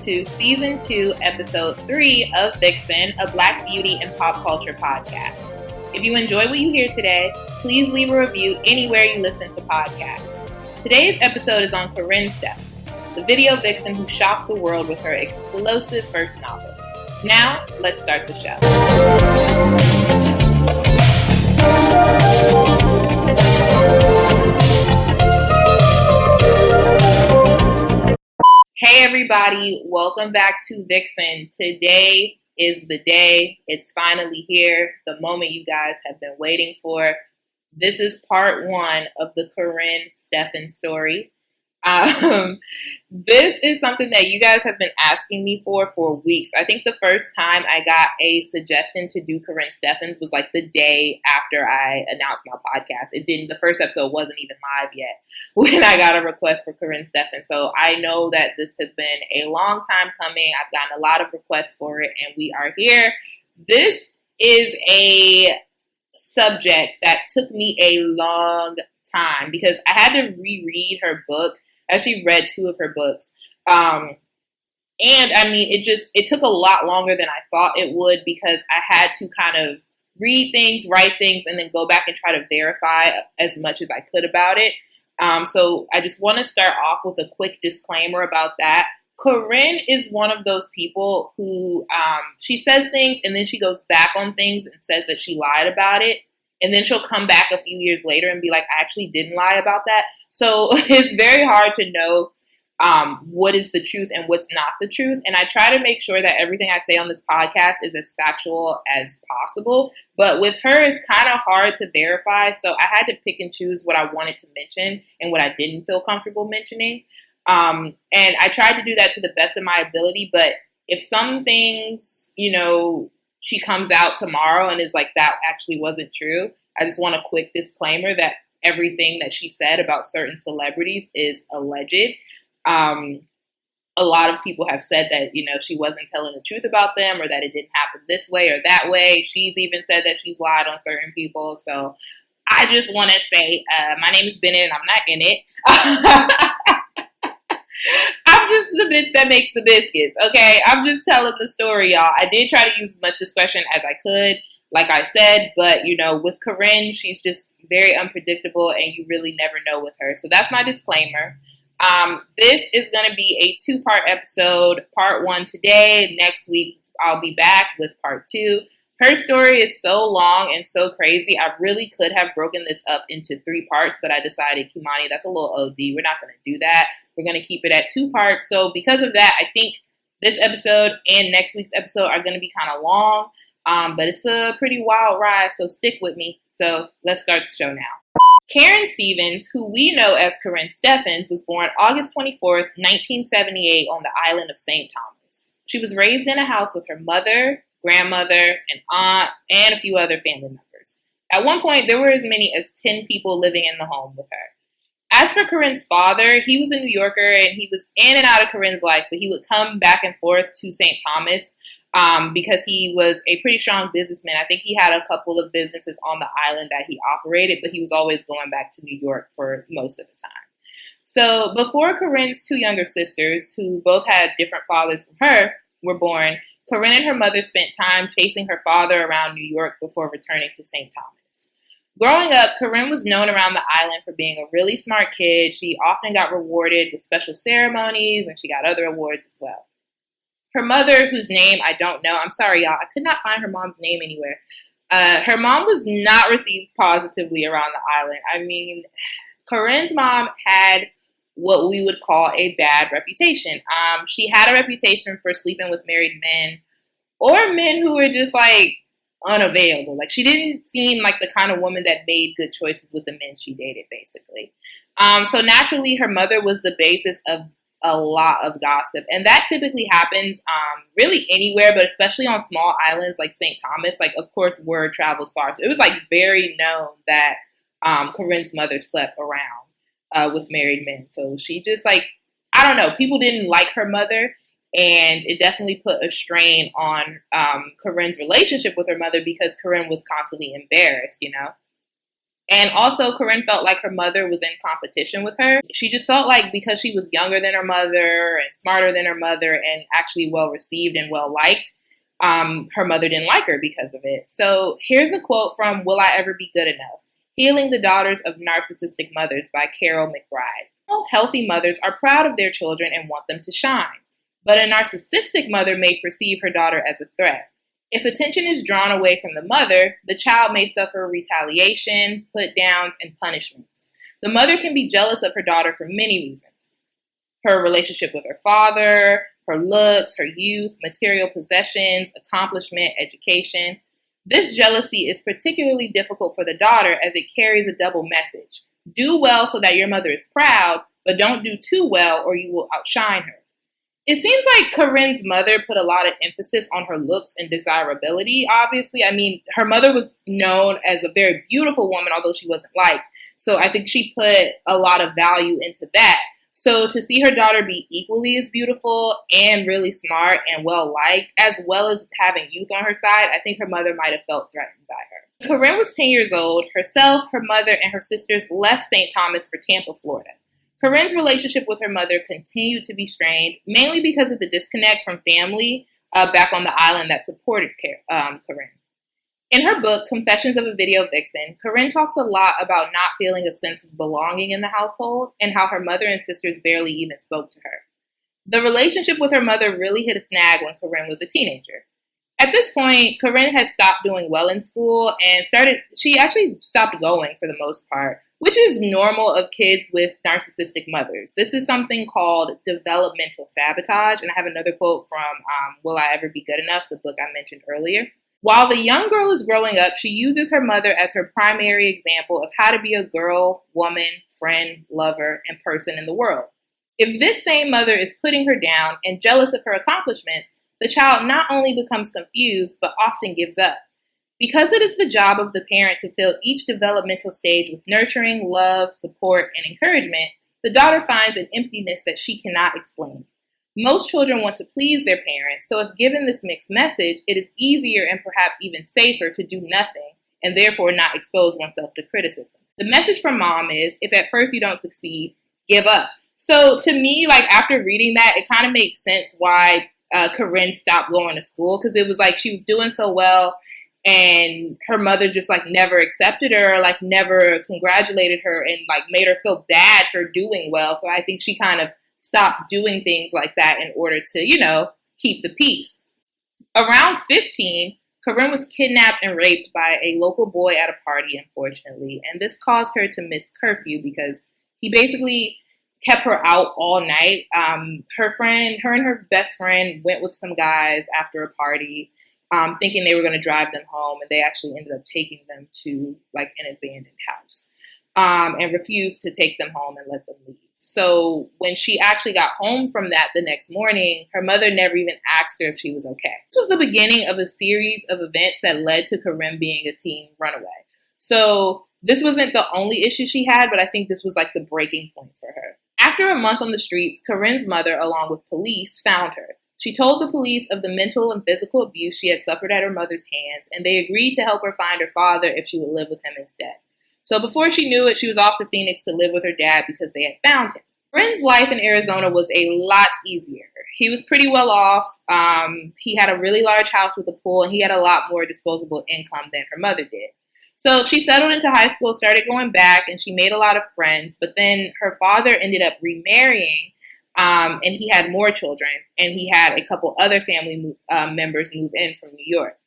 to Season 2, Episode 3 of Vixen, a Black beauty and pop culture podcast. If you enjoy what you hear today, please leave a review anywhere you listen to podcasts. Today's episode is on Karrine Steffans, the video vixen who shocked the world with her explosive first novel. Now, let's start the show. Hey everybody, welcome back to Vixen. Today is the day. It's finally here, the moment you guys have been waiting for. This is part 1 of the Karrine Steffans story. This is something that you guys have been asking me for weeks. I think the first time I got a suggestion to do Karrine Steffans was like the day after I announced my podcast. The first episode wasn't even live yet when I got a request for Karrine Steffans. So I know that this has been a long time coming. I've gotten a lot of requests for it, and we are here. This is a subject that took me a long time because I had to reread her book. I actually read 2 of her books. And I mean, it took a lot longer than I thought it would because I had to kind of read things, write things, and then go back and try to verify as much as I could about it. So I just want to start off with a quick disclaimer about that. Karrine is one of those people who she says things and then she goes back on things and says that she lied about it. And then she'll come back a few years later and be like, I actually didn't lie about that. So it's very hard to know what is the truth and what's not the truth. And I try to make sure that everything I say on this podcast is as factual as possible. But with her, it's kind of hard to verify. So I had to pick and choose what I wanted to mention and what I didn't feel comfortable mentioning. And I tried to do that to the best of my ability. But if some things, she comes out tomorrow and is like, that actually wasn't true, I just want a quick disclaimer that everything that she said about certain celebrities is alleged. A lot of people have said that, she wasn't telling the truth about them or that it didn't happen this way or that way. She's even said that she's lied on certain people. So I just want to say, my name is Bennett and I'm not in it. I'm just the bitch that makes the biscuits, okay? I'm just telling the story, y'all. I did try to use as much discretion as I could, like I said, but, with Karrine, she's just very unpredictable, and you really never know with her. So that's my disclaimer. This is going to be a 2-part episode. Part 1 today. Next week, I'll be back with part 2. Her story is so long and so crazy. I really could have broken this up into 3 parts, but I decided, Kimani, that's a little OD. We're not going to do that. We're going to keep it at 2 parts. So because of that, I think this episode and next week's episode are going to be kind of long, but it's a pretty wild ride, so stick with me. So let's start the show now. Karrine Steffans, who we know as Karrine Steffans, was born August 24th, 1978 on the island of St. Thomas. She was raised in a house with her mother, grandmother, an aunt, and a few other family members. At one point, there were as many as 10 people living in the home with her. As for Karrine's father, he was a New Yorker, and he was in and out of Karrine's life, but he would come back and forth to St. Thomas because he was a pretty strong businessman. I think he had a couple of businesses on the island that he operated, but he was always going back to New York for most of the time. So before Karrine's 2 younger sisters, who both had different fathers from her, were born, Karrine and her mother spent time chasing her father around New York before returning to St. Thomas. Growing up, Karrine was known around the island for being a really smart kid. She often got rewarded with special ceremonies, and she got other awards as well. Her mother, whose name I don't know, I'm sorry, y'all, I could not find her mom's name anywhere. Her mom was not received positively around the island. I mean, Karrine's mom had what we would call a bad reputation. She had a reputation for sleeping with married men or men who were just like unavailable. Like she didn't seem like the kind of woman that made good choices with the men she dated, basically. So naturally, her mother was the basis of a lot of gossip. And that typically happens really anywhere, but especially on small islands like St. Thomas. Like, of course, word travels far. So it was like very known that Karrine's mother slept around with married men. So she just I don't know, people didn't like her mother, and it definitely put a strain on Karrine's relationship with her mother because Karrine was constantly embarrassed, And also, Karrine felt like her mother was in competition with her. She just felt like because she was younger than her mother and smarter than her mother and actually well received and well liked, her mother didn't like her because of it. So here's a quote from Will I Ever Be Good Enough? Healing the Daughters of Narcissistic Mothers by Carol McBride. All healthy mothers are proud of their children and want them to shine. But a narcissistic mother may perceive her daughter as a threat. If attention is drawn away from the mother, the child may suffer retaliation, put-downs, and punishments. The mother can be jealous of her daughter for many reasons. Her relationship with her father, her looks, her youth, material possessions, accomplishment, education. This jealousy is particularly difficult for the daughter as it carries a double message. Do well so that your mother is proud, but don't do too well or you will outshine her. It seems like Karrine's mother put a lot of emphasis on her looks and desirability, obviously. I mean, her mother was known as a very beautiful woman, although she wasn't liked. So I think she put a lot of value into that. So to see her daughter be equally as beautiful and really smart and well-liked, as well as having youth on her side, I think her mother might have felt threatened by her. Karrine was 10 years old. Herself, her mother, and her sisters left St. Thomas for Tampa, Florida. Karrine's relationship with her mother continued to be strained, mainly because of the disconnect from family back on the island that supported Karrine. In her book, Confessions of a Video Vixen, Karrine talks a lot about not feeling a sense of belonging in the household and how her mother and sisters barely even spoke to her. The relationship with her mother really hit a snag when Karrine was a teenager. At this point, Karrine had stopped doing well in school and she actually stopped going for the most part, which is normal of kids with narcissistic mothers. This is something called developmental sabotage, and I have another quote from Will I Ever Be Good Enough, the book I mentioned earlier. While the young girl is growing up, she uses her mother as her primary example of how to be a girl, woman, friend, lover, and person in the world. If this same mother is putting her down and jealous of her accomplishments, the child not only becomes confused, but often gives up. Because it is the job of the parent to fill each developmental stage with nurturing, love, support, and encouragement, the daughter finds an emptiness that she cannot explain. Most children want to please their parents, so if given this mixed message, it is easier and perhaps even safer to do nothing and therefore not expose oneself to criticism. The message from mom is, if at first you don't succeed, give up. So to me, like after reading that, it kind of makes sense why Karrine stopped going to school, because it was like she was doing so well and her mother just like never accepted her, like never congratulated her and like made her feel bad for doing well. So I think she kind of stopped doing things like that in order to, keep the peace. Around 15, Karrine was kidnapped and raped by a local boy at a party, unfortunately, and this caused her to miss curfew because he basically kept her out all night. Her and her best friend went with some guys after a party, thinking they were going to drive them home, and they actually ended up taking them to like an abandoned house, and refused to take them home and let them leave. So when she actually got home from that the next morning, her mother never even asked her if she was okay. This was the beginning of a series of events that led to Karrine being a teen runaway. So this wasn't the only issue she had, but I think this was like the breaking point for her. After a month on the streets, Karrine's mother, along with police, found her. She told the police of the mental and physical abuse she had suffered at her mother's hands, and they agreed to help her find her father if she would live with him instead. So before she knew it, she was off to Phoenix to live with her dad because they had found him. Karrine's life in Arizona was a lot easier. He was pretty well off. He had a really large house with a pool, and he had a lot more disposable income than her mother did. So she settled into high school, started going back, and she made a lot of friends. But then her father ended up remarrying, and he had more children, and he had a couple other family members move in from New York.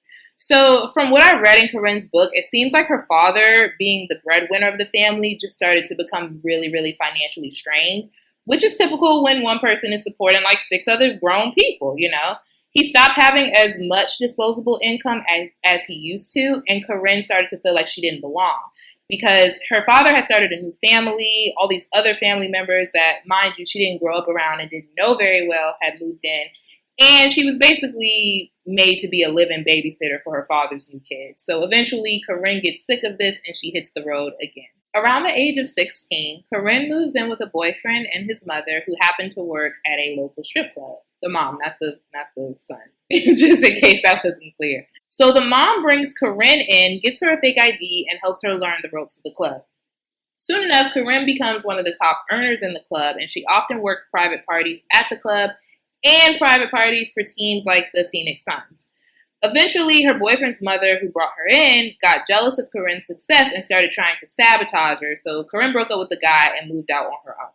So from what I read in Karrine's book, it seems like her father, being the breadwinner of the family, just started to become really, really financially strained, which is typical when one person is supporting like 6 other grown people, He stopped having as much disposable income as he used to, and Karrine started to feel like she didn't belong because her father had started a new family. All these other family members that, mind you, she didn't grow up around and didn't know very well had moved in. And she was basically made to be a live-in babysitter for her father's new kids. So eventually, Karrine gets sick of this and she hits the road again. Around the age of 16, Karrine moves in with a boyfriend and his mother who happened to work at a local strip club. The mom, not the son. Just in case that wasn't clear. So the mom brings Karrine in, gets her a fake ID, and helps her learn the ropes of the club. Soon enough, Karrine becomes one of the top earners in the club, and she often worked private parties at the club and private parties for teams like the Phoenix Suns. Eventually, her boyfriend's mother, who brought her in, got jealous of Karrine's success and started trying to sabotage her, so Karrine broke up with the guy and moved out on her own.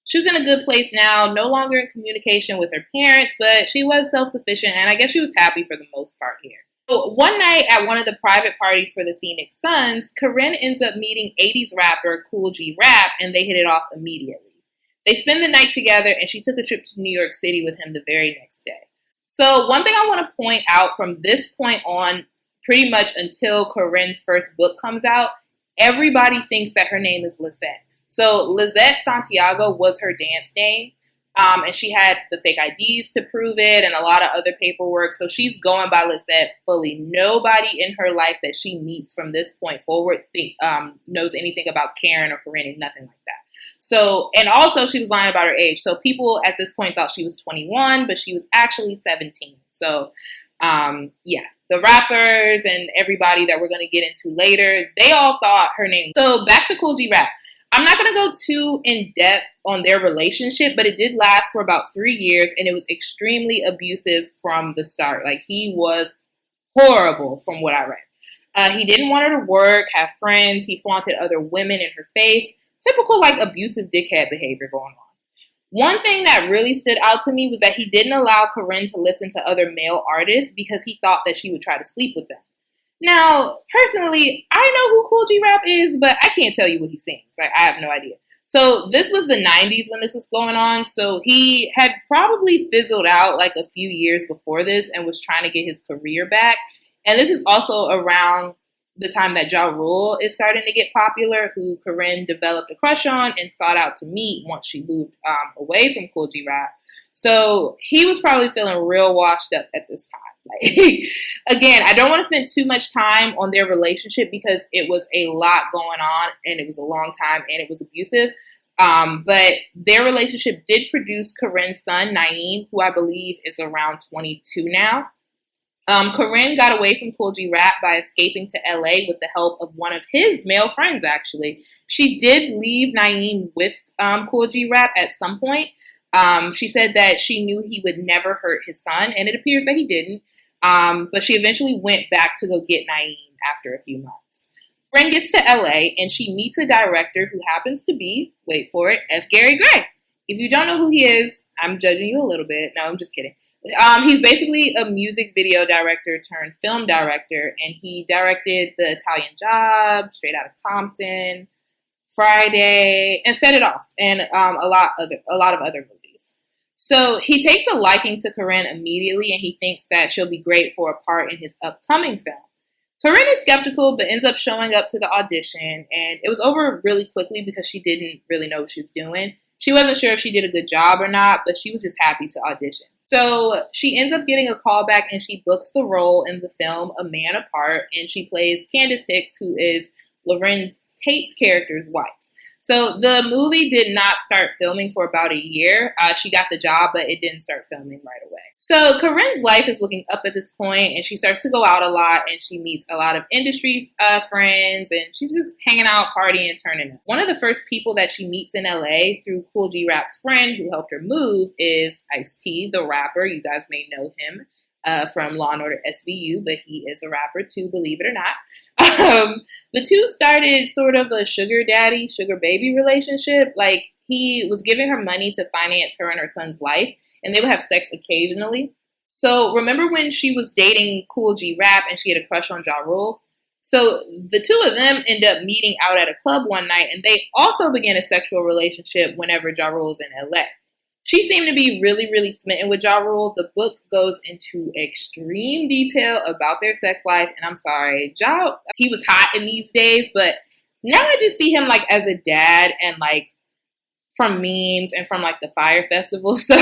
She was in a good place now, no longer in communication with her parents, but she was self-sufficient, and I guess she was happy for the most part here. So one night at one of the private parties for the Phoenix Suns, Karrine ends up meeting 80s rapper Kool G Rap, and they hit it off immediately. They spend the night together, and she took a trip to New York City with him the very next day. So one thing I want to point out from this point on, pretty much until Karrine's first book comes out, everybody thinks that her name is Lisette. So Lisette Santiago was her dance name, and she had the fake IDs to prove it and a lot of other paperwork. So she's going by Lisette fully. Nobody in her life that she meets from this point forward knows anything about Karen or Karrine, nothing like that. So, and also she was lying about her age. So people at this point thought she was 21, but she was actually 17. So, yeah, the rappers and everybody that we're going to get into later, they all thought her name. So back to Kool G Rap. I'm not going to go too in depth on their relationship, but it did last for about 3 years, and it was extremely abusive from the start. Like, he was horrible from what I read. He didn't want her to work, have friends. He flaunted other women in her face. Typical, like, abusive dickhead behavior going on. One thing that really stood out to me was that he didn't allow Karrine to listen to other male artists because he thought that she would try to sleep with them. Now, personally, I know who Kool G Rap is, but I can't tell you what he sings. Like, I have no idea. So this was the 90s when this was going on. So he had probably fizzled out like a few years before this and was trying to get his career back. And this is also around the time that Ja Rule is starting to get popular, who Karrine developed a crush on and sought out to meet once she moved away from Kool G Rap. So he was probably feeling real washed up at this time. Like, again, I don't want to spend too much time on their relationship because it was a lot going on and it was a long time and it was abusive. But their relationship did produce Karrine's son, Naeem, who I believe is around 22 now. Karrine got away from Kool G Rap by escaping to LA with the help of one of his male friends, actually. She did leave Naeem with Kool G Rap at some point. She said that she knew he would never hurt his son, and it appears that he didn't. But she eventually went back to go get Naeem after a few months. Karrine gets to LA, and she meets a director who happens to be, wait for it, F. Gary Gray. If you don't know who he is, I'm judging you a little bit. No, I'm just kidding. He's basically a music video director turned film director, and he directed The Italian Job, Straight Outta Compton, Friday, and Set It Off, and a lot of other movies. So he takes a liking to Karrine immediately, and he thinks that she'll be great for a part in his upcoming film. Karrine is skeptical, but ends up showing up to the audition, and it was over really quickly because she didn't really know what she was doing. She wasn't sure if she did a good job or not, but she was just happy to audition. So she ends up getting a call back, and she books the role in the film A Man Apart, and she plays Candace Hicks, who is Lorenz Tate's character's wife. So the movie did not start filming for about a year. She got the job, but it didn't start filming right away. So Karrine's life is looking up at this point, and she starts to go out a lot, and she meets a lot of industry friends, and she's just hanging out, partying, turning up. One of the first people that she meets in LA through Kool G Rap's friend who helped her move is Ice-T, the rapper. You guys may know him from Law & Order SVU, but he is a rapper too, believe it or not. The two started sort of a sugar daddy, sugar baby relationship. Like, he was giving her money to finance her and her son's life, and they would have sex occasionally. So remember when she was dating Kool G Rap and she had a crush on Ja Rule? So the two of them end up meeting out at a club one night, and they also began a sexual relationship whenever Ja Rule was in LA. She seemed to be really, really smitten with Ja Rule. The book goes into extreme detail about their sex life. And I'm sorry, Ja, he was hot in these days. But now I just see him like as a dad and like from memes and from like the Fire Festival. So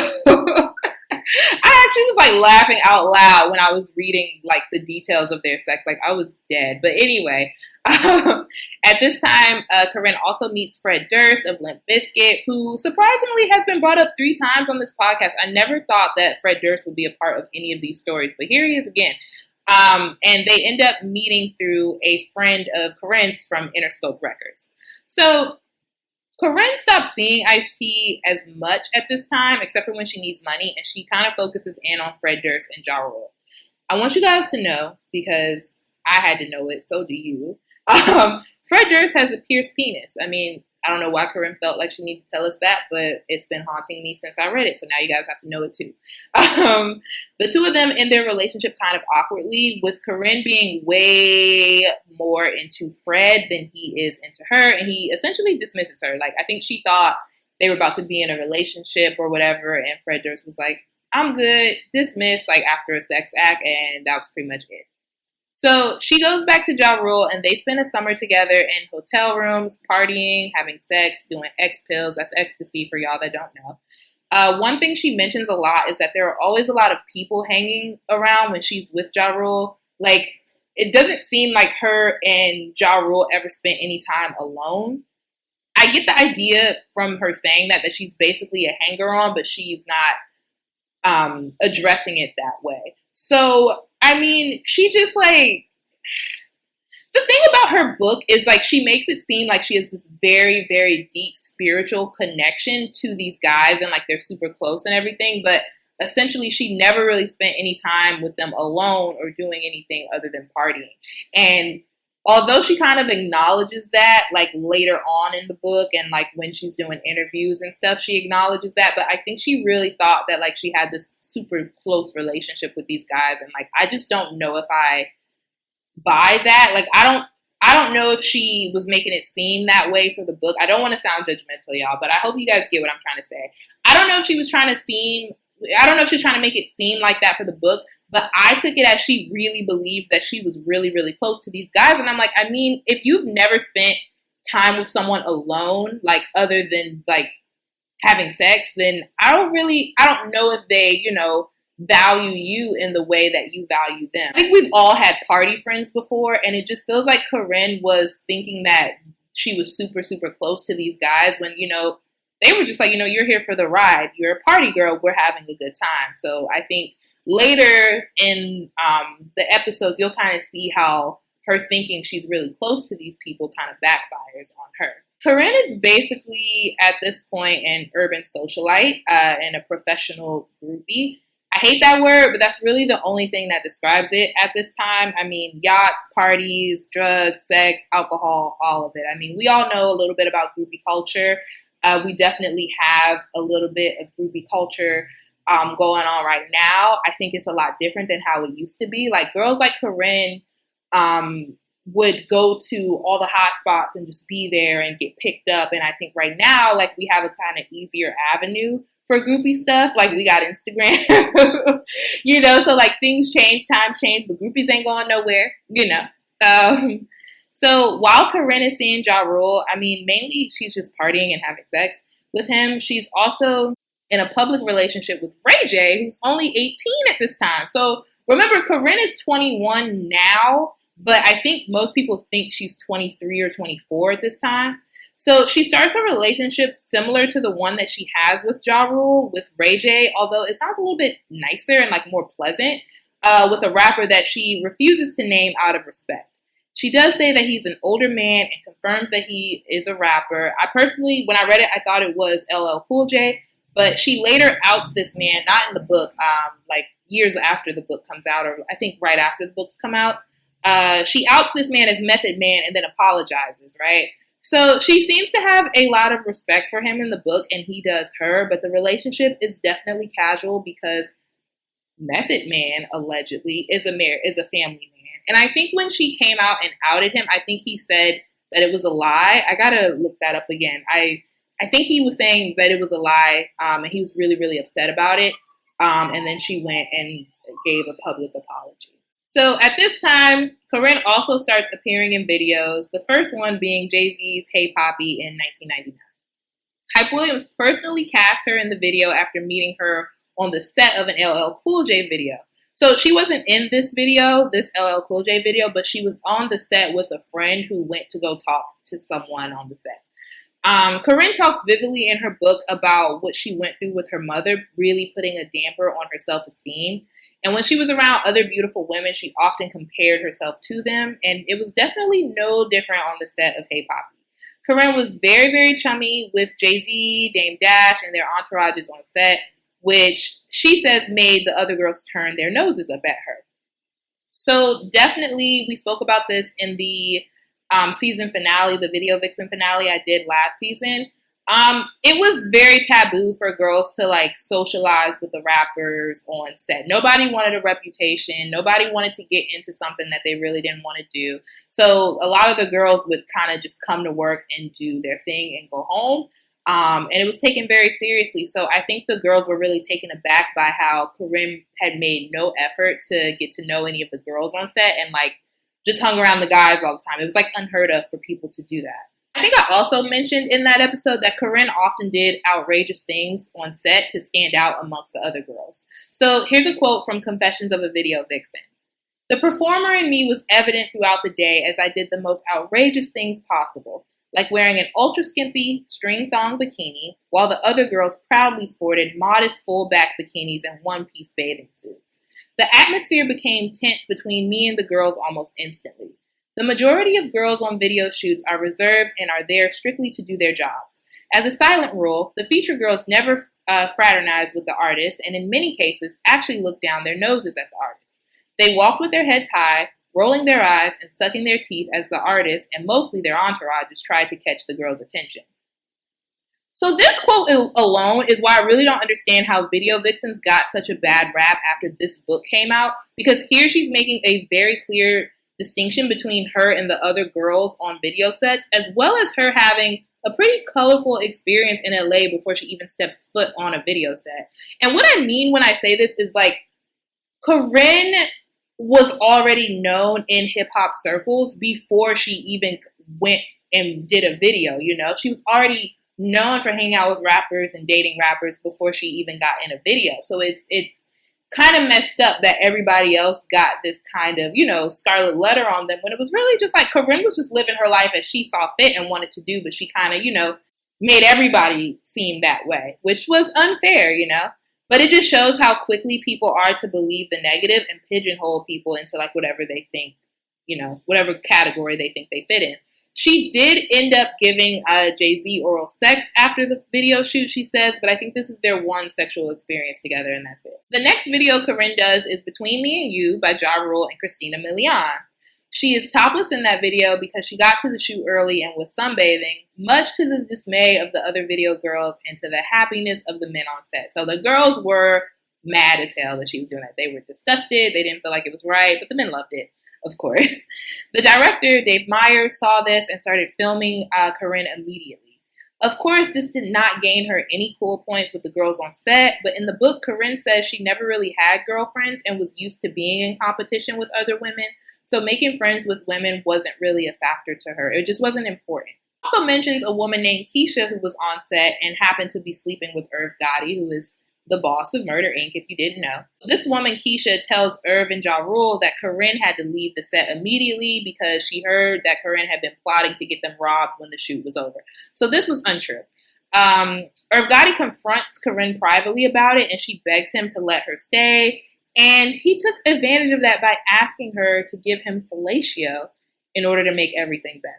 I actually was like laughing out loud when I was reading like the details of their sex. Like I was dead. But anyway, at this time, Karrine also meets Fred Durst of Limp Bizkit, who surprisingly has been brought up 3 times on this podcast. I never thought that Fred Durst would be a part of any of these stories, but here he is again. And they end up meeting through a friend of Karrine's from Interscope Records. So Karrine stops seeing Ice-T as much at this time, except for when she needs money, and she kind of focuses in on Fred Durst and Ja Rule. I want you guys to know, because I had to know it, so do you. Fred Durst has a pierced penis. I mean, I don't know why Karrine felt like she needed to tell us that, but it's been haunting me since I read it, so now you guys have to know it too. The two of them end their relationship kind of awkwardly, with Karrine being way more into Fred than he is into her, and he essentially dismisses her. Like, I think she thought they were about to be in a relationship or whatever, and Fred Durst was like, I'm good, dismissed, like after a sex act, and that was pretty much it. So she goes back to Ja Rule, and they spend a summer together in hotel rooms, partying, having sex, doing X pills. That's ecstasy for y'all that don't know. One thing she mentions a lot is that there are always a lot of people hanging around when she's with Ja Rule. Like, it doesn't seem like her and Ja Rule ever spent any time alone. I get the idea from her saying that she's basically a hanger-on, but she's not addressing it that way. So, I mean, she just, like, the thing about her book is, like, she makes it seem like she has this very, very deep spiritual connection to these guys and, like, they're super close and everything, but essentially she never really spent any time with them alone or doing anything other than partying. And although she kind of acknowledges that, like, later on in the book and, like, when she's doing interviews and stuff, she acknowledges that. But I think she really thought that, like, she had this super close relationship with these guys. And, like, I just don't know if I buy that. Like, I don't know if she was making it seem that way for the book. I don't want to sound judgmental, y'all, but I hope you guys get what I'm trying to say. I don't know if she was trying to make it seem like that for the book, but I took it as she really believed that she was really, really close to these guys. And I'm like, I mean, if you've never spent time with someone alone, like, other than, like, having sex, then I don't know if they, you know, value you in the way that you value them. I think we've all had party friends before, and it just feels like Karrine was thinking that she was super, super close to these guys when, you know, they were just like, you know, you're here for the ride. You're a party girl. We're having a good time. So I think later in the episodes, you'll kind of see how her thinking she's really close to these people kind of backfires on her. Karrine is basically, at this point, an urban socialite and a professional groupie. I hate that word, but that's really the only thing that describes it at this time. I mean, yachts, parties, drugs, sex, alcohol, all of it. I mean, we all know a little bit about groupie culture. We definitely have a little bit of groupie culture going on right now. I think it's a lot different than how it used to be. Like, girls like Karrine would go to all the hot spots and just be there and get picked up. And I think right now, like, we have a kind of easier avenue for groupie stuff. Like, we got Instagram, you know, so, like, things change, times change, but groupies ain't going nowhere, you know. So while Karrine is seeing Ja Rule, I mean, mainly she's just partying and having sex with him. She's also in a public relationship with Ray J, who's only 18 at this time. So remember, Karrine is 21 now, but I think most people think she's 23 or 24 at this time. So she starts a relationship similar to the one that she has with Ja Rule, with Ray J, although it sounds a little bit nicer and, like, more pleasant, with a rapper that she refuses to name out of respect. She does say that he's an older man and confirms that he is a rapper. I personally, when I read it, I thought it was LL Cool J, but she later outs this man, not in the book, like years after the book comes out, or I think right after the books come out. She outs this man as Method Man and then apologizes, right? So she seems to have a lot of respect for him in the book, and he does her, but the relationship is definitely casual because Method Man, allegedly, is a family man. And I think when she came out and outed him, I think he said that it was a lie. I gotta look that up again. I think he was saying that it was a lie, and he was really, really upset about it. And then she went and gave a public apology. So at this time, Karrine also starts appearing in videos, the first one being Jay-Z's Hey Poppy in 1999. Hype Williams personally cast her in the video after meeting her on the set of an LL Cool J video. So she wasn't in this video, this LL Cool J video, but she was on the set with a friend who went to go talk to someone on the set. Karrine talks vividly in her book about what she went through with her mother, really putting a damper on her self-esteem. And when she was around other beautiful women, she often compared herself to them. And it was definitely no different on the set of Hey Poppy. Karrine was very, very chummy with Jay-Z, Dame Dash, and their entourages on set, which she says made the other girls turn their noses up at her. So definitely, we spoke about this in the season finale, the Video Vixen finale I did last season. It was very taboo for girls to like socialize with the rappers on set. Nobody wanted a reputation. Nobody wanted to get into something that they really didn't want to do. So a lot of the girls would kind of just come to work and do their thing and go home. And it was taken very seriously. So I think the girls were really taken aback by how Karrine had made no effort to get to know any of the girls on set and like just hung around the guys all the time. It was like unheard of for people to do that. I think I also mentioned in that episode that Karrine often did outrageous things on set to stand out amongst the other girls. So here's a quote from Confessions of a Video Vixen. "The performer in me was evident throughout the day as I did the most outrageous things possible, like wearing an ultra-skimpy string-thong bikini, while the other girls proudly sported modest full-back bikinis and one-piece bathing suits. The atmosphere became tense between me and the girls almost instantly. The majority of girls on video shoots are reserved and are there strictly to do their jobs. As a silent rule, the feature girls never fraternize with the artists and in many cases actually look down their noses at the artists. They walked with their heads high, rolling their eyes and sucking their teeth as the artists and mostly their entourages tried to catch the girls' attention." So this quote alone is why I really don't understand how video vixens got such a bad rap after this book came out, because here she's making a very clear distinction between her and the other girls on video sets, as well as her having a pretty colorful experience in LA before she even steps foot on a video set. And what I mean when I say this is like, Karrine was already known in hip hop circles before she even went and did a video, you know? She was already known for hanging out with rappers and dating rappers before she even got in a video. So it's kind of messed up that everybody else got this kind of, you know, scarlet letter on them when it was really just like Karrine was just living her life as she saw fit and wanted to do, but she kind of, you know, made everybody seem that way, which was unfair, you know? But it just shows how quickly people are to believe the negative and pigeonhole people into like whatever they think, you know, whatever category they think they fit in. She did end up giving Jay-Z oral sex after the video shoot, she says, but I think this is their one sexual experience together and that's it. The next video Karrine does is Between Me and You by Ja Rule and Christina Milian. She is topless in that video because she got to the shoot early and was sunbathing, much to the dismay of the other video girls and to the happiness of the men on set. So the girls were mad as hell that she was doing that. They were disgusted. They didn't feel like it was right, but the men loved it, of course. The director, Dave Meyers, saw this and started filming Karrine immediately. Of course, this did not gain her any cool points with the girls on set, but in the book, Karrine says she never really had girlfriends and was used to being in competition with other women, so making friends with women wasn't really a factor to her. It just wasn't important. Also mentions a woman named Keisha who was on set and happened to be sleeping with Irv Gotti, who is the boss of Murder, Inc., if you didn't know. This woman, Keisha, tells Irv and Ja Rule that Karrine had to leave the set immediately because she heard that Karrine had been plotting to get them robbed when the shoot was over. So this was untrue. Irv Gotti confronts Karrine privately about it, and she begs him to let her stay. And he took advantage of that by asking her to give him fellatio in order to make everything better.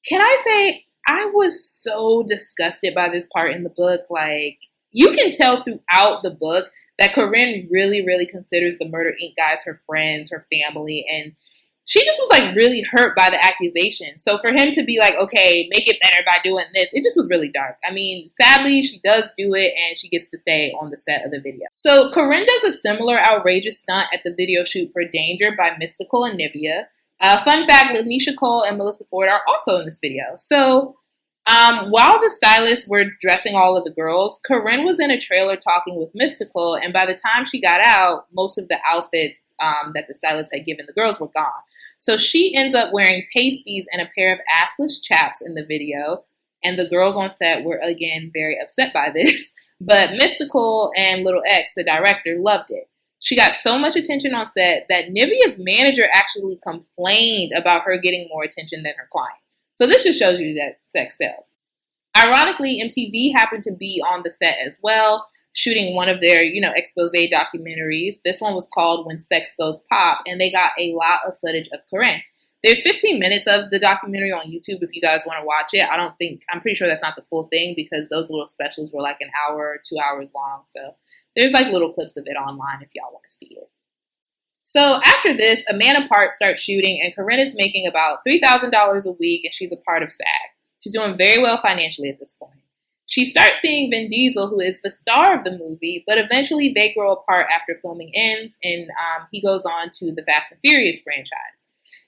Can I say, I was so disgusted by this part in the book. Like, you can tell throughout the book that Karrine really, really considers the Murder, Inc. guys her friends, her family, and she just was like really hurt by the accusation. So for him to be like, okay, make it better by doing this, it just was really dark. I mean, sadly, she does do it and she gets to stay on the set of the video. So Karrine does a similar outrageous stunt at the video shoot for Danger by Mystical and Nivea. Fun fact, Lanisha Cole and Melissa Ford are also in this video. So while the stylists were dressing all of the girls, Karrine was in a trailer talking with Mystical, and by the time she got out, most of the outfits that the stylists had given the girls were gone. So she ends up wearing pasties and a pair of assless chaps in the video, and the girls on set were again very upset by this. But Mystical and Little X, the director, loved it. She got so much attention on set that Nivea's manager actually complained about her getting more attention than her client. So this just shows you that sex sells. Ironically, MTV happened to be on the set as well, shooting one of their, expose documentaries. This one was called When Sex Goes Pop, and they got a lot of footage of Karrine. There's 15 minutes of the documentary on YouTube if you guys want to watch it. I'm pretty sure that's not the full thing because those little specials were like an hour or 2 hours long. So there's like little clips of it online if y'all want to see it. So after this, A Man Apart starts shooting, and Karrine is making about $3,000 a week, and she's a part of SAG. She's doing very well financially at this point. She starts seeing Vin Diesel, who is the star of the movie, but eventually they grow apart after filming ends, and he goes on to the Fast and Furious franchise.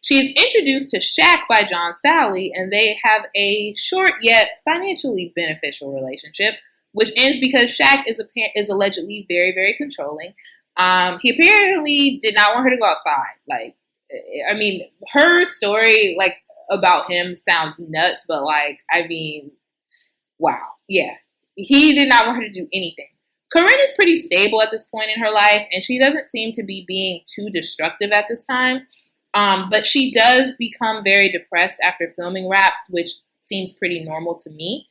She is introduced to Shaq by John Sally, and they have a short yet financially beneficial relationship, which ends because Shaq is allegedly very, very controlling. He apparently did not want her to go outside. Her story, about him sounds nuts, but wow. Yeah. He did not want her to do anything. Karrine is pretty stable at this point in her life, and she doesn't seem to be being too destructive at this time. But she does become very depressed after filming Raps, which seems pretty normal to me.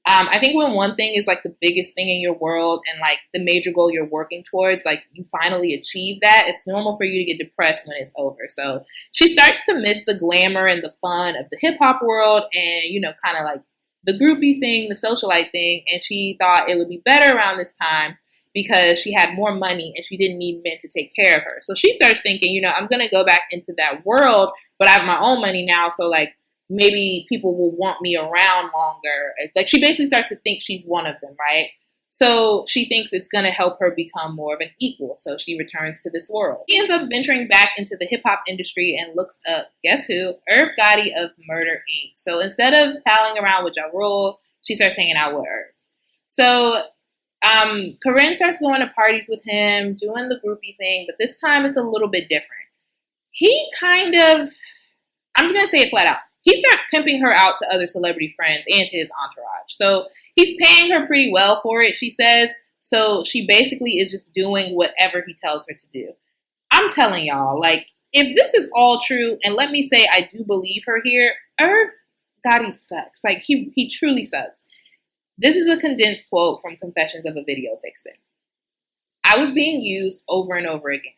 I think when one thing is the biggest thing in your world and the major goal you're working towards, you finally achieve that, it's normal for you to get depressed when it's over. So she starts to miss the glamour and the fun of the hip hop world and, kind of the groupie thing, the socialite thing. And she thought it would be better around this time because she had more money and she didn't need men to take care of her. So she starts thinking, I'm going to go back into that world, but I have my own money now. So maybe people will want me around longer. She basically starts to think she's one of them, right? So she thinks it's going to help her become more of an equal. So she returns to this world. She ends up venturing back into the hip hop industry and looks up, guess who? Irv Gotti of Murder, Inc. So instead of palling around with Ja Rule, she starts hanging out with Irv. So Karrine starts going to parties with him, doing the groupie thing, but this time it's a little bit different. He kind of, I'm just going to say it flat out, he starts pimping her out to other celebrity friends and to his entourage. So he's paying her pretty well for it, she says. So she basically is just doing whatever he tells her to do. I'm telling y'all, if this is all true, and let me say I do believe her here, Irv Gotti sucks. He truly sucks. This is a condensed quote from Confessions of a Video Vixen. I was being used over and over again.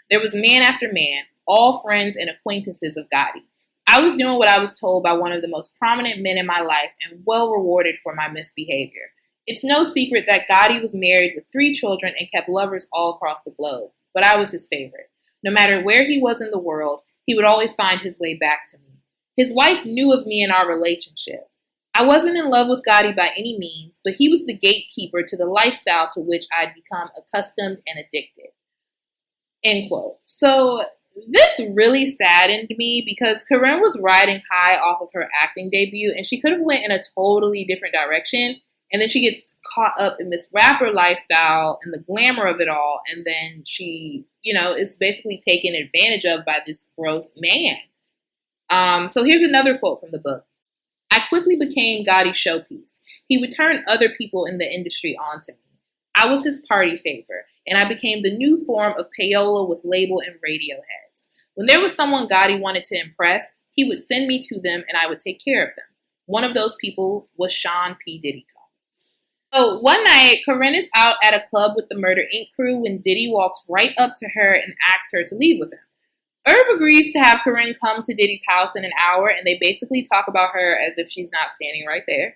There was man after man, all friends and acquaintances of Gotti. I was doing what I was told by one of the most prominent men in my life and well rewarded for my misbehavior. It's no secret that Gotti was married with 3 children and kept lovers all across the globe, but I was his favorite. No matter where he was in the world, he would always find his way back to me. His wife knew of me and our relationship. I wasn't in love with Gotti by any means, but he was the gatekeeper to the lifestyle to which I'd become accustomed and addicted. End quote. So this really saddened me because Karrine was riding high off of her acting debut and she could have went in a totally different direction. And then she gets caught up in this rapper lifestyle and the glamour of it all. And then she, is basically taken advantage of by this gross man. So here's another quote from the book. I quickly became Gotti's showpiece. He would turn other people in the industry onto me. I was his party favor, and I became the new form of payola with label and radio heads. When there was someone Gotti wanted to impress, he would send me to them and I would take care of them. One of those people was Sean P. Diddy Combs. So one night, Karrine is out at a club with the Murder, Inc. crew when Diddy walks right up to her and asks her to leave with him. Irv agrees to have Karrine come to Diddy's house in an hour, and they basically talk about her as if she's not standing right there.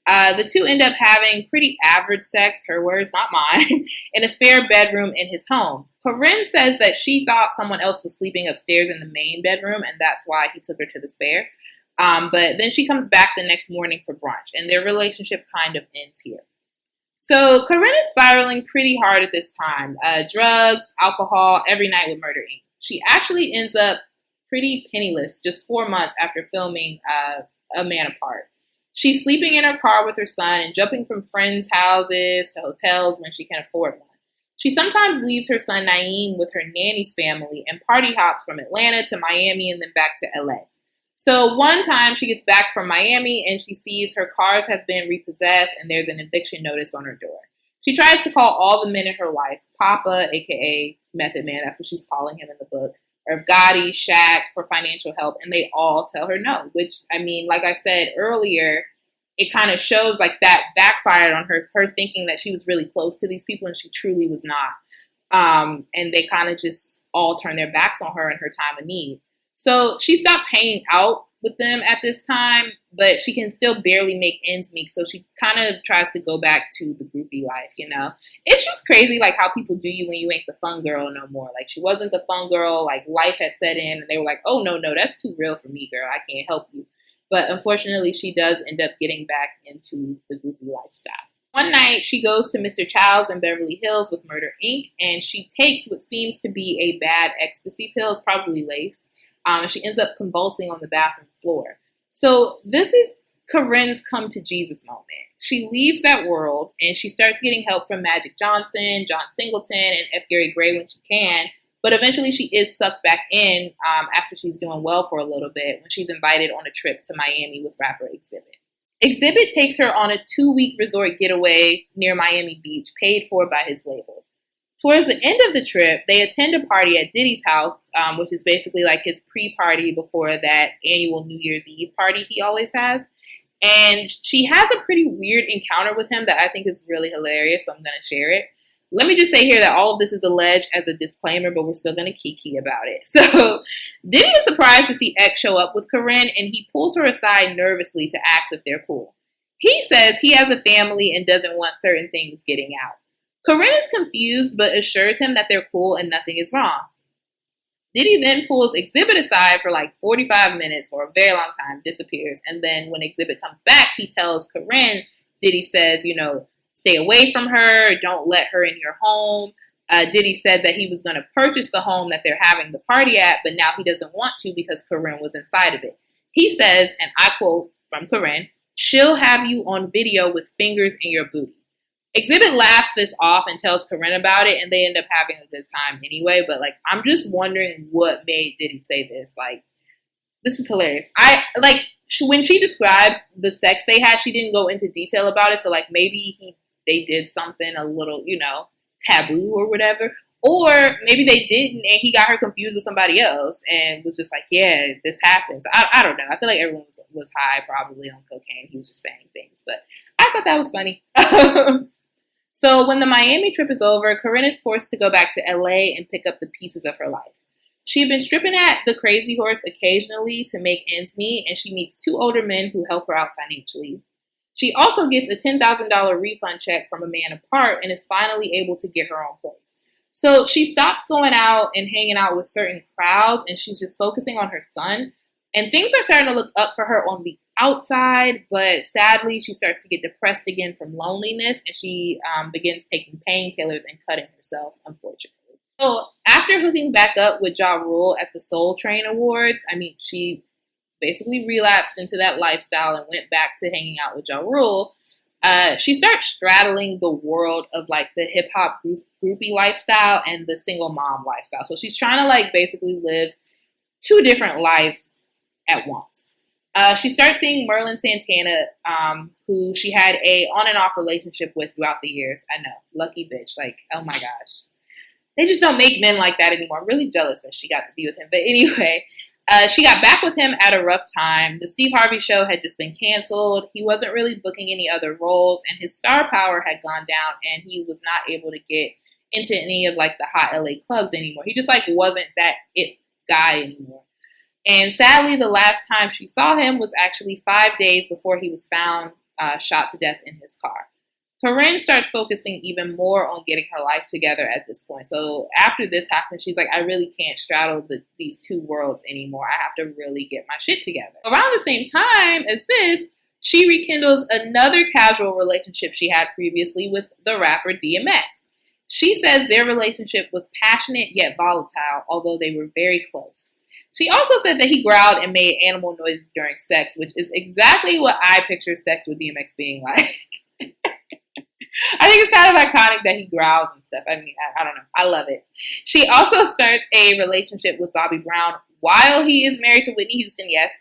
The two end up having pretty average sex, her words, not mine, in a spare bedroom in his home. Karrine says that she thought someone else was sleeping upstairs in the main bedroom, and that's why he took her to the spare. But then she comes back the next morning for brunch, and their relationship kind of ends here. So Karrine is spiraling pretty hard at this time. Drugs, alcohol, every night with Murder, Inc. She actually ends up pretty penniless just 4 months after filming A Man Apart. She's sleeping in her car with her son and jumping from friends' houses to hotels when she can afford one. She sometimes leaves her son Naeem with her nanny's family and party hops from Atlanta to Miami and then back to LA. So one time she gets back from Miami and she sees her cars have been repossessed and there's an eviction notice on her door. She tries to call all the men in her life, Papa, aka Method Man, that's what she's calling him in the book, or Gotti, Shaq, for financial help, and they all tell her no, which, I mean, like I said earlier, it kind of shows like that backfired on her thinking that she was really close to these people, and she truly was not. And they kind of just all turn their backs on her in her time of need. So she stops hanging out with them at this time, but she can still barely make ends meet. So she kind of tries to go back to the groupie life, you know. It's just crazy, like, how people do you when you ain't the fun girl no more. Like, she wasn't the fun girl. Like, life had set in, and they were like, oh, no, that's too real for me, girl. I can't help you. But unfortunately, she does end up getting back into the groupie lifestyle. One night, she goes to Mr. Chow's in Beverly Hills with Murder, Inc., and she takes what seems to be a bad ecstasy pill. It's probably lace. And she ends up convulsing on the bathroom floor. So this is Karrine's come to Jesus moment. She leaves that world, and she starts getting help from Magic Johnson, John Singleton, and F. Gary Gray when she can. But eventually she is sucked back in after she's doing well for a little bit when she's invited on a trip to Miami with rapper Exhibit. Exhibit takes her on a 2-week resort getaway near Miami Beach, paid for by his label. Towards the end of the trip, they attend a party at Diddy's house, which is basically like his pre-party before that annual New Year's Eve party he always has. And she has a pretty weird encounter with him that I think is really hilarious, so I'm going to share it. Let me just say here that all of this is alleged as a disclaimer, but we're still going to kiki about it. So Diddy is surprised to see X show up with Karrine, and he pulls her aside nervously to ask if they're cool. He says he has a family and doesn't want certain things getting out. Karrine is confused, but assures him that they're cool and nothing is wrong. Diddy then pulls Exhibit aside for like 45 minutes for a very long time, disappears, and then when Exhibit comes back, he tells Karrine, Diddy says, you know, stay away from her, don't let her in your home. Diddy said that he was going to purchase the home that they're having the party at, but now he doesn't want to because Karrine was inside of it. He says, and I quote from Karrine, she'll have you on video with fingers in your booty. Exhibit laughs this off and tells Karrine about it, and they end up having a good time anyway. But, like, I'm just wondering what made Diddy say this. Like, this is hilarious. When she describes the sex they had, she didn't go into detail about it. So, like, maybe they did something a little, you know, taboo or whatever. Or maybe they didn't, and he got her confused with somebody else and was just like, yeah, this happens. I don't know. I feel like everyone was high, probably on cocaine. He was just saying things. But I thought that was funny. So when the Miami trip is over, Karrine is forced to go back to LA and pick up the pieces of her life. She had been stripping at the Crazy Horse occasionally to make ends meet, and she meets 2 older men who help her out financially. She also gets a $10,000 refund check from a man apart and is finally able to get her own place. So she stops going out and hanging out with certain crowds, and she's just focusing on her son. And things are starting to look up for her on the outside, but sadly, she starts to get depressed again from loneliness, and she begins taking painkillers and cutting herself, unfortunately. So after hooking back up with Ja Rule at the Soul Train Awards, she basically relapsed into that lifestyle and went back to hanging out with Ja Rule. She starts straddling the world of like the hip hop groupie lifestyle and the single mom lifestyle. So she's trying to like basically live 2 different lives at once. She starts seeing Merlin Santana, who she had a on and off relationship with throughout the years. I know, lucky bitch. Like, oh my gosh. They just don't make men like that anymore. I'm really jealous that she got to be with him. But anyway, she got back with him at a rough time. The Steve Harvey show had just been canceled. He wasn't really booking any other roles, and his star power had gone down, and he was not able to get into any of like the hot LA clubs anymore. He just like wasn't that it guy anymore. And sadly, the last time she saw him was actually 5 days before he was found shot to death in his car. Karrine starts focusing even more on getting her life together at this point. So after this happens, she's like, I really can't straddle these 2 worlds anymore. I have to really get my shit together. Around the same time as this, she rekindles another casual relationship she had previously with the rapper DMX. She says their relationship was passionate yet volatile, although they were very close. She also said that he growled and made animal noises during sex, which is exactly what I picture sex with DMX being like. I think it's kind of iconic that he growls and stuff. I don't know. I love it. She also starts a relationship with Bobby Brown while he is married to Whitney Houston, yes.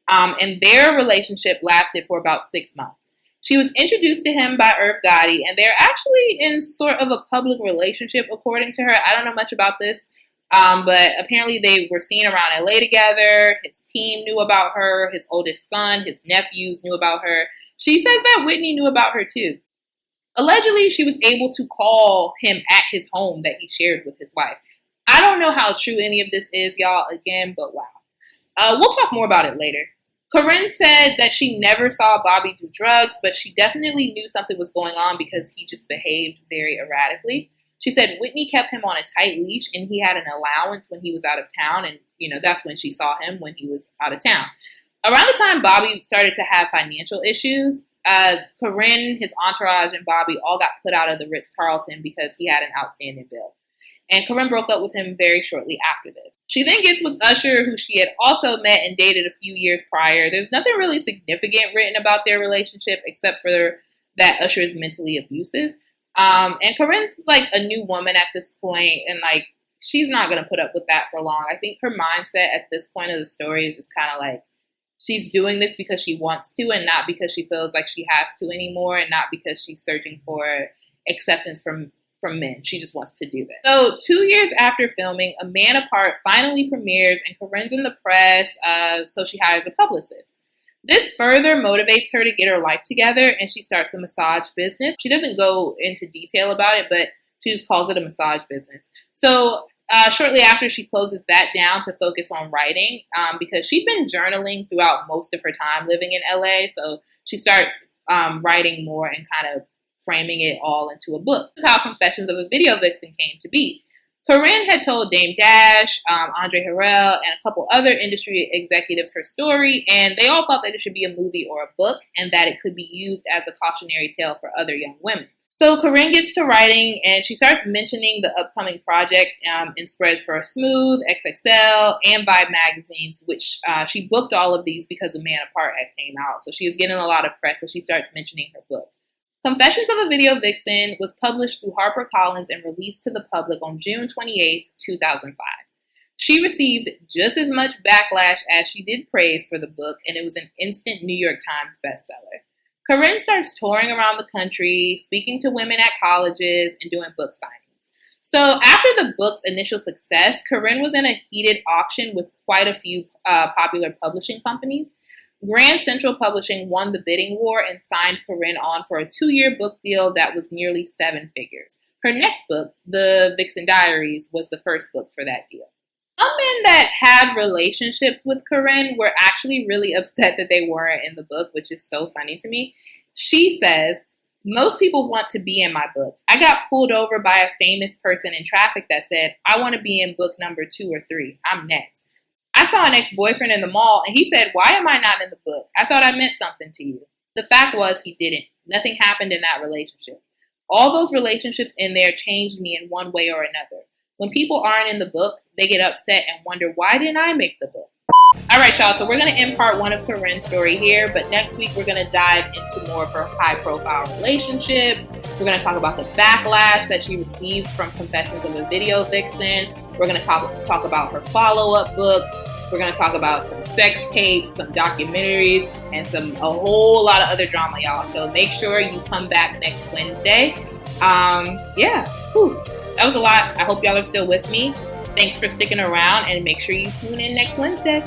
And their relationship lasted for about 6 months. She was introduced to him by Irv Gotti, and they're actually in sort of a public relationship, according to her. I don't know much about this, but apparently they were seen around LA together. His team knew about her. His oldest son, his nephews knew about her. She says that Whitney knew about her too. Allegedly, she was able to call him at his home that he shared with his wife. I don't know how true any of this is, y'all, again, but wow. We'll talk more about it later. Karrine said that she never saw Bobby do drugs, but she definitely knew something was going on because he just behaved very erratically. She said Whitney kept him on a tight leash and he had an allowance when he was out of town. And, that's when she saw him, when he was out of town. Around the time Bobby started to have financial issues, Karrine, his entourage, and Bobby all got put out of the Ritz-Carlton because he had an outstanding bill. And Karrine broke up with him very shortly after this. She then gets with Usher, who she had also met and dated a few years prior. There's nothing really significant written about their relationship except for that Usher is mentally abusive. And Karrine's like a new woman at this point, and like she's not going to put up with that for long. I think her mindset at this point of the story is just kind of like she's doing this because she wants to and not because she feels like she has to anymore, and not because she's searching for acceptance from men. She just wants to do this. So 2 years after filming, A Man Apart finally premieres and Karrine's in the press, so she hires a publicist. This further motivates her to get her life together, and she starts a massage business. She doesn't go into detail about it, but she just calls it a massage business. So shortly after, she closes that down to focus on writing because she'd been journaling throughout most of her time living in LA. So she starts writing more and kind of framing it all into a book. This is how Confessions of a Video Vixen came to be. Karrine had told Dame Dash, Andre Harrell, and a couple other industry executives her story, and they all thought that it should be a movie or a book, and that it could be used as a cautionary tale for other young women. So Karrine gets to writing, and she starts mentioning the upcoming project in spreads for Smooth, XXL, and Vibe magazines, which she booked all of these because A Man Apart had came out. So she was getting a lot of press, so she starts mentioning her book. Confessions of a Video Vixen was published through HarperCollins and released to the public on June 28, 2005. She received just as much backlash as she did praise for the book, and it was an instant New York Times bestseller. Karrine starts touring around the country, speaking to women at colleges, and doing book signings. So after the book's initial success, Karrine was in a heated auction with quite a few popular publishing companies. Grand Central Publishing won the bidding war and signed Karrine on for a 2-year book deal that was nearly 7 figures. Her next book, The Vixen Diaries, was the first book for that deal. Some men that had relationships with Karrine were actually really upset that they weren't in the book, which is so funny to me. She says, "Most people want to be in my book. I got pulled over by a famous person in traffic that said, I want to be in book number 2 or 3. I'm next. I saw an ex-boyfriend in the mall and he said, why am I not in the book? I thought I meant something to you." The fact was he didn't. Nothing happened in that relationship. All those relationships in there changed me in one way or another. When people aren't in the book, they get upset and wonder, why didn't I make the book? All right, y'all, so we're going to end part 1 of Karrine's story here, but next week we're going to dive into more of her high-profile relationships. We're going to talk about the backlash that she received from Confessions of a Video Vixen. We're going to talk about her follow-up books. We're going to talk about some sex tapes, some documentaries, and a whole lot of other drama, y'all. So make sure you come back next Wednesday. That was a lot. I hope y'all are still with me. Thanks for sticking around, and make sure you tune in next Wednesday.